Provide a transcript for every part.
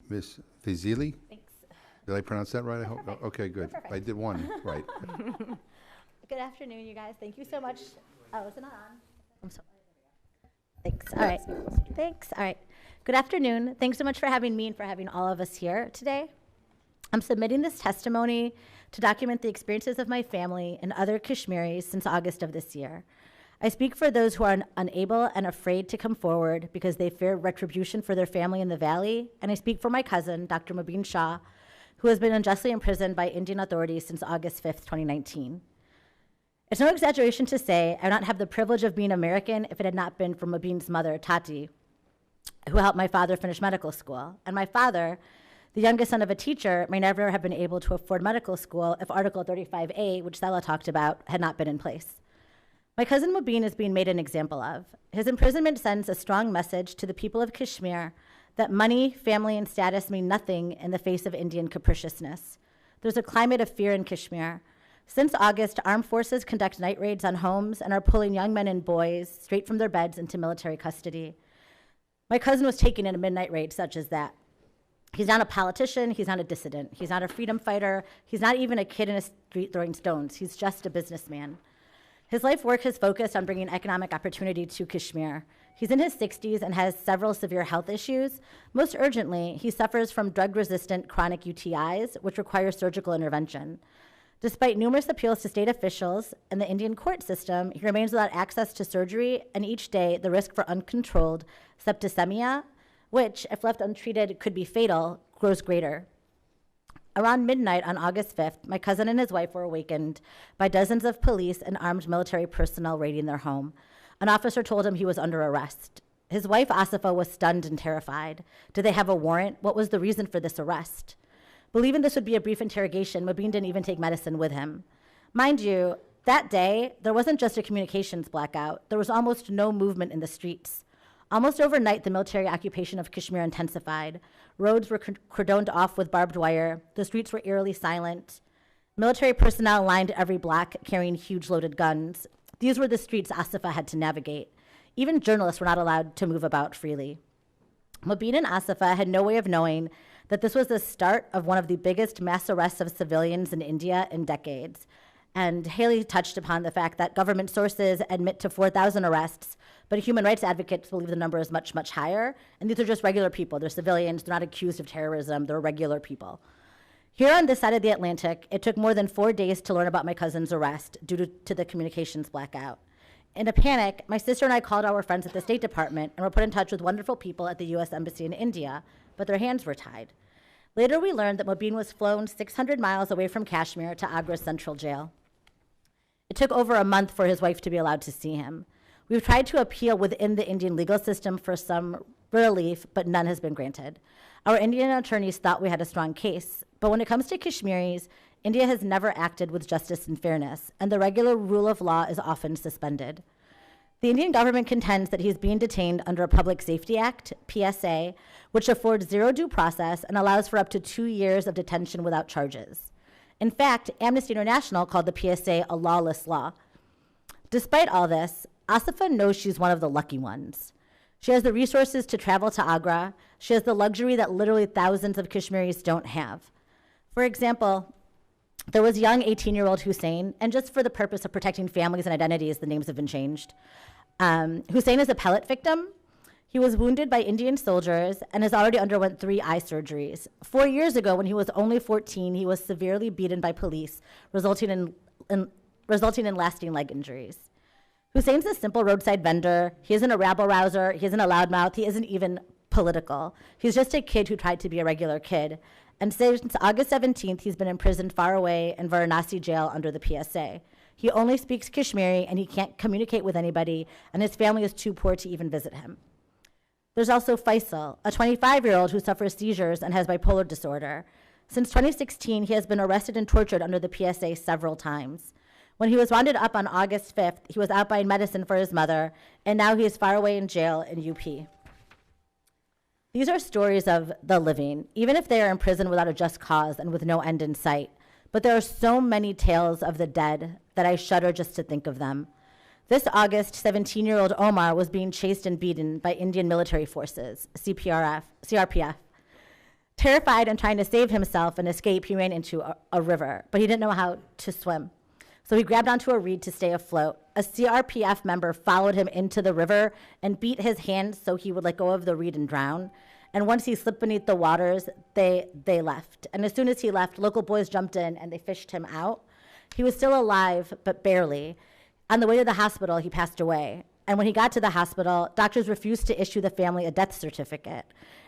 Ms. Fazili? Thanks. Did I pronounce that right? I hope. perfect. Okay, good. You're perfect. I did one right. Good afternoon, you guys. Thank you so much. Oh, is it not on? I'm sorry. Thanks. All right. Thanks. All right. Good afternoon. Thanks so much for having me and for having all of us here today. I'm submitting this testimony to document the experiences of my family and other Kashmiris since August of this year. I speak for those who are unable and afraid to come forward because they fear retribution for their family in the valley, and I speak for my cousin, Dr. Mubeen Shah, who has been unjustly imprisoned by Indian authorities since August 5th, 2019. It's no exaggeration to say I would not have the privilege of being American if it had not been for Mubeen's mother, Tati, who helped my father finish medical school. And my father, the youngest son of a teacher, may never have been able to afford medical school if Article 35A, which Stella talked about, had not been in place. My cousin Mubeen is being made an example of. His imprisonment sends a strong message to the people of Kashmir that money, family, and status mean nothing in the face of Indian capriciousness. There's a climate of fear in Kashmir. Since August, armed forces conduct night raids on homes and are pulling young men and boys straight from their beds into military custody. My cousin was taken in a midnight raid such as that. He's not a politician, he's not a dissident, he's not a freedom fighter, he's not even a kid in a street throwing stones, he's just a businessman. His life work has focused on bringing economic opportunity to Kashmir. He's in his 60s and has several severe health issues. Most urgently, he suffers from drug-resistant chronic UTIs, which require surgical intervention. Despite numerous appeals to state officials and the Indian court system, he remains without access to surgery, and each day the risk for uncontrolled septicemia, which, if left untreated, could be fatal, grows greater. Around midnight on August 5th, my cousin and his wife were awakened by dozens of police and armed military personnel raiding their home. An officer told him he was under arrest. His wife, Asifa, was stunned and terrified. Did they have a warrant? What was the reason for this arrest? Believing this would be a brief interrogation, Mubeen didn't even take medicine with him. Mind you, that day, there wasn't just a communications blackout. There was almost no movement in the streets. Almost overnight, the military occupation of Kashmir intensified. Roads were cordoned off with barbed wire. The streets were eerily silent. Military personnel lined every block carrying huge loaded guns. These were the streets Asifa had to navigate. Even journalists were not allowed to move about freely. Mubeen and Asifa had no way of knowing that this was the start of one of the biggest mass arrests of civilians in India in decades. And Haley touched upon the fact that government sources admit to 4,000 arrests, but human rights advocates believe the number is much, much higher. And these are just regular people. They're civilians. They're not accused of terrorism. They're regular people. Here on this side of the Atlantic, it took more than 4 days to learn about my cousin's arrest due to the communications blackout. In a panic, my sister and I called our friends at the State Department and were put in touch with wonderful people at the U.S. Embassy in India, but their hands were tied. Later, we learned that Mubeen was flown 600 miles away from Kashmir to Agra's central jail. It took over a month for his wife to be allowed to see him. We've tried to appeal within the Indian legal system for some relief, but none has been granted. Our Indian attorneys thought we had a strong case, but when it comes to Kashmiris, India has never acted with justice and fairness, and the regular rule of law is often suspended. The Indian government contends that he's being detained under a Public Safety Act, PSA, which affords zero due process and allows for up to 2 years of detention without charges. In fact, Amnesty International called the PSA a lawless law. Despite all this, Asifa knows she's one of the lucky ones. She has the resources to travel to Agra. She has the luxury that literally thousands of Kashmiris don't have. For example, there was young 18-year-old Hussein, and just for the purpose of protecting families and identities, the names have been changed. Hussein is a pellet victim. He was wounded by Indian soldiers and has already underwent 3 eye surgeries. 4 years ago, when he was only 14, he was severely beaten by police, resulting in lasting leg injuries. Hussein's a simple roadside vendor. He isn't a rabble-rouser. He isn't a loudmouth. He isn't even political. He's just a kid who tried to be a regular kid. And since August 17th, he's been imprisoned far away in Varanasi jail under the PSA. He only speaks Kashmiri, and he can't communicate with anybody, and his family is too poor to even visit him. There's also Faisal, a 25-year-old who suffers seizures and has bipolar disorder. Since 2016, he has been arrested and tortured under the PSA several times. When he was rounded up on August 5th, he was out buying medicine for his mother, and now he is far away in jail in UP. These are stories of the living, even if they are in prison without a just cause and with no end in sight. But there are so many tales of the dead that I shudder just to think of them. This August, 17-year-old Omar was being chased and beaten by Indian military forces, CRPF. Terrified and trying to save himself and escape, he ran into a river, but he didn't know how to swim. So he grabbed onto a reed to stay afloat. A CRPF member followed him into the river and beat his hands so he would let go of the reed and drown. And once he slipped beneath the waters, they left. And as soon as he left, local boys jumped in and they fished him out. He was still alive, but barely. On the way to the hospital, he passed away. And when he got to the hospital, doctors refused to issue the family a death certificate.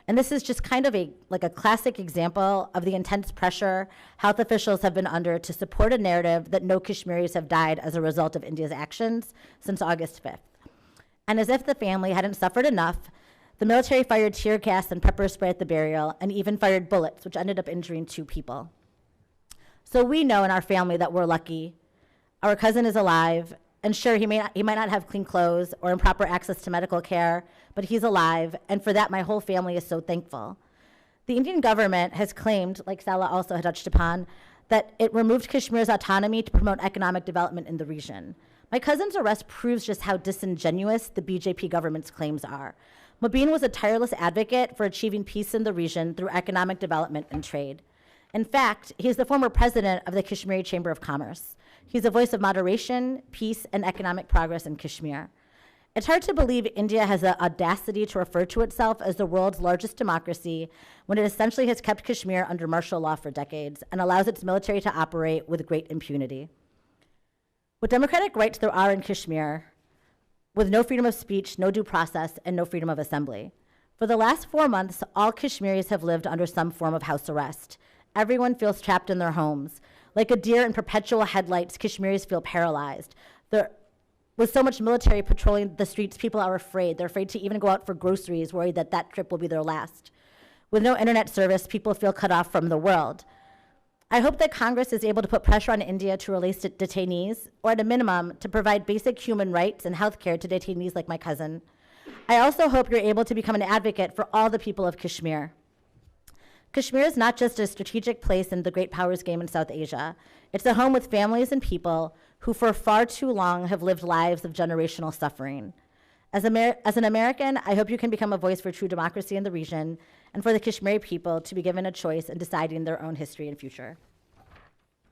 And this is just kind of a classic example of the intense pressure health officials have been under to support a narrative that no Kashmiris have died as a result of India's actions since August 5th. And as if the family hadn't suffered enough, the military fired tear gas and pepper spray at the burial and even fired bullets, which ended up injuring 2 people. So we know in our family that we're lucky. Our cousin is alive, and sure, he might not have clean clothes or improper access to medical care, but he's alive, and for that, my whole family is so thankful. The Indian government has claimed, like Salah also had touched upon, that it removed Kashmir's autonomy to promote economic development in the region. My cousin's arrest proves just how disingenuous the BJP government's claims are. Mubeen was a tireless advocate for achieving peace in the region through economic development and trade. In fact, he's the former president of the Kashmiri Chamber of Commerce. He's a voice of moderation, peace, and economic progress in Kashmir. It's hard to believe India has the audacity to refer to itself as the world's largest democracy when it essentially has kept Kashmir under martial law for decades and allows its military to operate with great impunity. What democratic rights there are in Kashmir, with no freedom of speech, no due process, and no freedom of assembly. For the last 4 months, all Kashmiris have lived under some form of house arrest. Everyone feels trapped in their homes. Like a deer in perpetual headlights, Kashmiris feel paralyzed. With so much military patrolling the streets, people are afraid. They're afraid to even go out for groceries, worried that that trip will be their last. With no internet service, people feel cut off from the world. I hope that Congress is able to put pressure on India to release detainees, or at a minimum, to provide basic human rights and health care to detainees like my cousin. I also hope you're able to become an advocate for all the people of Kashmir. Kashmir is not just a strategic place in the great powers game in South Asia. It's a home with families and people who for far too long have lived lives of generational suffering. As an American, I hope you can become a voice for true democracy in the region and for the Kashmiri people to be given a choice in deciding their own history and future.